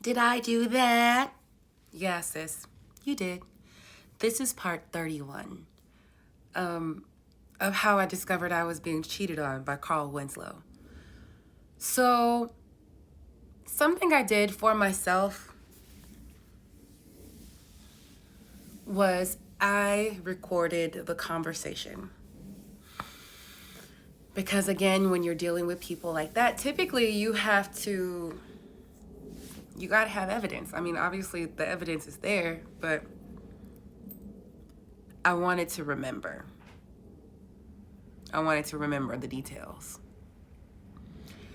Did I do that? Yeah, sis, you did. This is part 31 of how I discovered I was being cheated on by Carl Winslow. So, something I did for myself was I recorded the conversation. Because again, when you're dealing with people like that, typically you gotta have evidence. I mean, obviously the evidence is there, but I wanted to remember. I wanted to remember the details.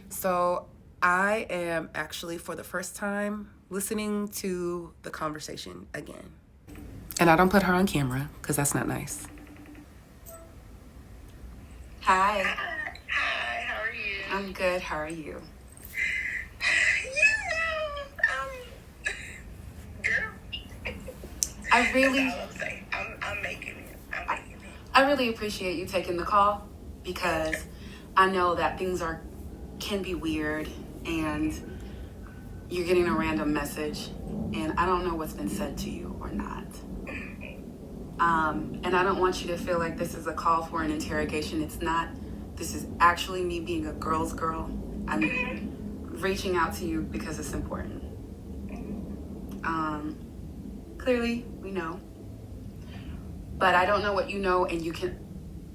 So I am actually, for the first time, listening to the conversation again. And I don't put her on camera because that's not nice. Hi. Hi, how are you? I'm good. How are you? Girl. I really, That's all I'm saying. I'm making it. I really appreciate you taking the call because I know that things can be weird and you're getting a random message and I don't know what's been said to you or not. And I don't want you to feel like this is a call for an interrogation. It's not. This is actually me being a girl's girl. I'm reaching out to you because it's important. Clearly, we know. But I don't know what you know, and you can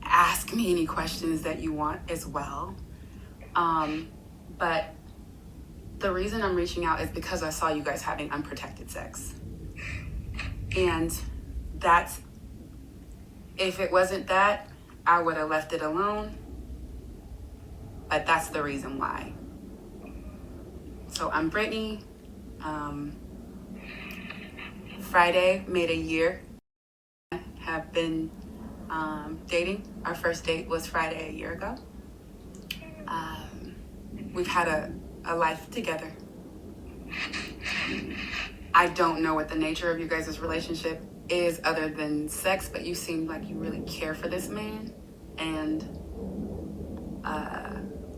ask me any questions that you want as well. But the reason I'm reaching out is because I saw you guys having unprotected sex. And that's, if it wasn't that, I would have left it alone. But that's the reason why. So I'm Brittany. Friday made a year. Have been dating. Our first date was Friday a year ago. We've had a life together. I don't know what the nature of you guys' relationship is other than sex, but you seem like you really care for this man. And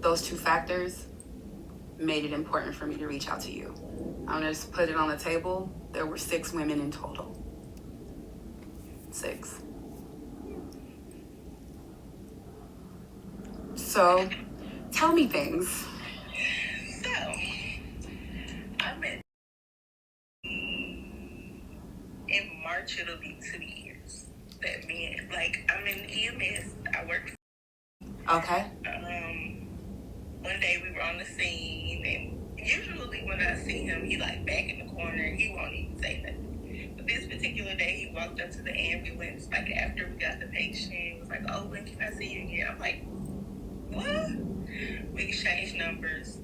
those two factors made it important for me to reach out to you. I'm gonna just put it on the table. There were 6 women in total. 6. So, tell me things. So, I'm in March, it'll be 2 years. That means, I'm in EMS. I work. Okay. One day we were on the scene, and usually when I see him, he back in the corner. He won't even say nothing. But this particular day, he walked up to the ambulance, after we got the patient. He was like, "Oh, when can I see you again?" I'm like, "What?" We exchanged numbers.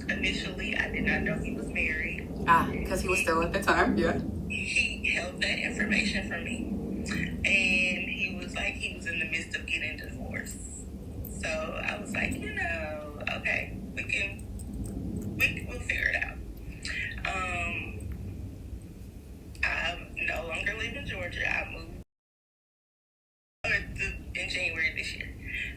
Initially, I did not know he was married. Because he was still at the time, yeah. He held that information from me. And he was he was in the midst of getting divorced. So I was like, okay, we'll figure it out. I no longer live in Georgia. I moved in January this year.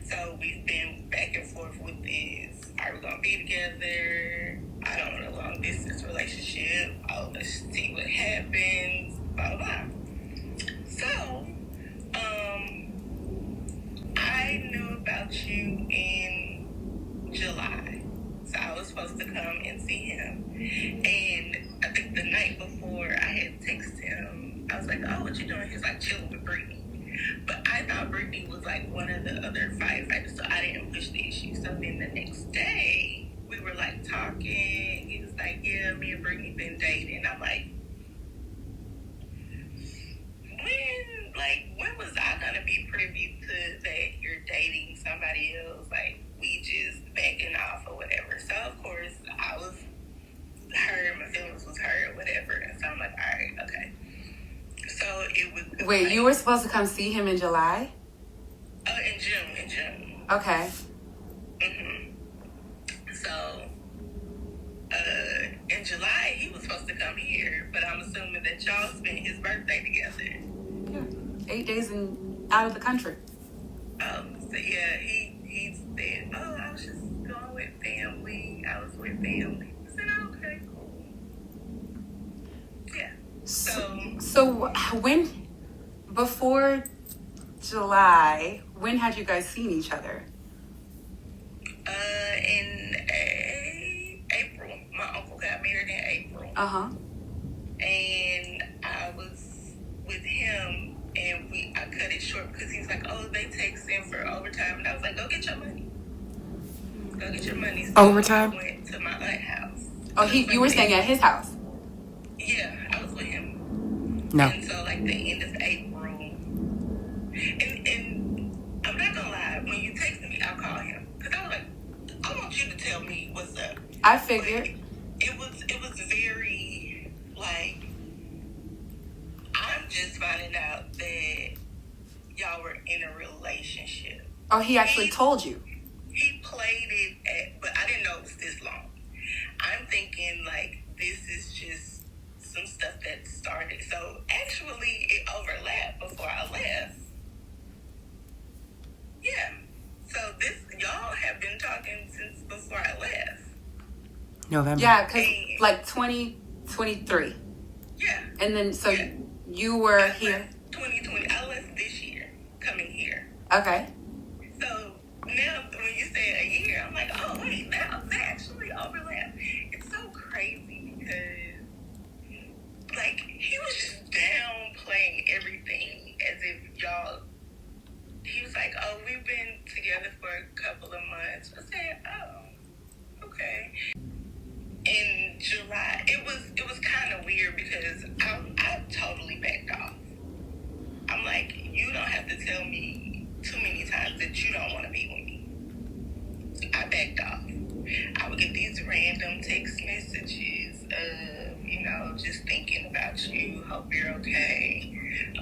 So we've been back and forth with this. Are we gonna be together? I don't want a long distance relationship. Oh, let's see what happens. Blah blah. So, I knew about you in July. So I was supposed to come and see him. And I think the night before I had texted him, I was like, "Oh, what you doing?" He was like, "Chilling with Brittany." But I thought Brittany was one of the other firefighters, so I didn't push the issue. So then the next day, we were talking. He was like, "Yeah, me and Brittany been dating." I'm like, when was I gonna be privy to that you're dating somebody else? We just backing off or whatever. So of course I was hurt, my feelings was hurt, whatever. And so I'm like, all right, okay. So it was. Wait, you were supposed to come see him in July? In June. Okay. So, in July, he was supposed to come here, but I'm assuming that y'all spent his birthday together. Yeah, 8 days out of the country. So yeah, he said, "Oh, I was just going with family. I was with family." I said, "Okay, cool." So before July, when had you guys seen each other? In April. My uncle got married in April. Uh-huh. And I was with him, and I cut it short because he was like, "Oh, they texting for overtime," and I was like, "Go get your money. Go get your money." So Overtime? I went to my aunt's house. Oh, you were staying at his house? Yeah, I was with him. No. And so like the end of April, and I'm not gonna lie, when you texted me, I'll call him because I was like, I want you to tell me what's up. I figured. But it was very like, I'm just finding out that y'all were in a relationship. Oh, he actually told you. He played it but I didn't know it was this long. I'm thinking like this is just some stuff that started. So actually it overlapped before I left. Yeah. So y'all have been talking since before I left. November. Yeah, because like 2023. Yeah. And then, so yeah. you were I here. left 2020. I left this year, coming here. Okay. So now when you say a year, I'm like, oh wait, that actually overlap. It's so crazy because like he was just downplaying everything as if y'all. He was like, oh, we've been together for a couple of months. I said, oh, okay. In July, it was kind of weird because I totally backed off. I'm like, you don't have to tell me too many times that you don't want to be with me. I backed off. I would get these random text messages of, just thinking about you, hope you're okay,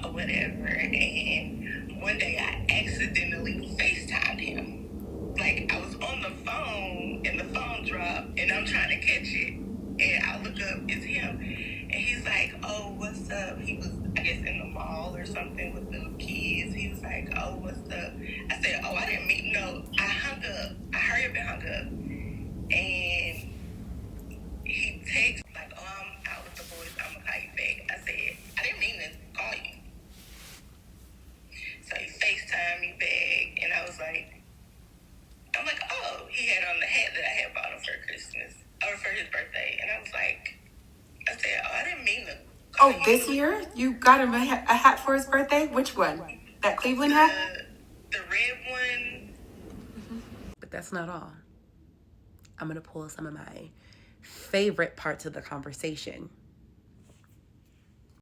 or whatever. And one day I accidentally FaceTimed him. Like, I was on the phone, and the phone dropped, and I'm trying to catch it. And I look up, it's him. And he's like, oh, what's up? He was, I guess, in the mall or something with the kids. He was like, oh, what's up? I said, oh, I didn't mean, no. I hung up. I hurried up and hung up. And he texted, like, oh, I'm out with the boys. I'm going to call you back. I said, I didn't mean to call you. So he FaceTimed me back. And I was like, I'm like, oh, he had on the hat that I had bought him for Christmas, or for his birthday. And I was like, I said, oh, I didn't mean to. Oh, this year? You got him a hat for his birthday? Which one? That Cleveland hat? The red one. But that's not all. I'm going to pull some of my favorite parts of the conversation.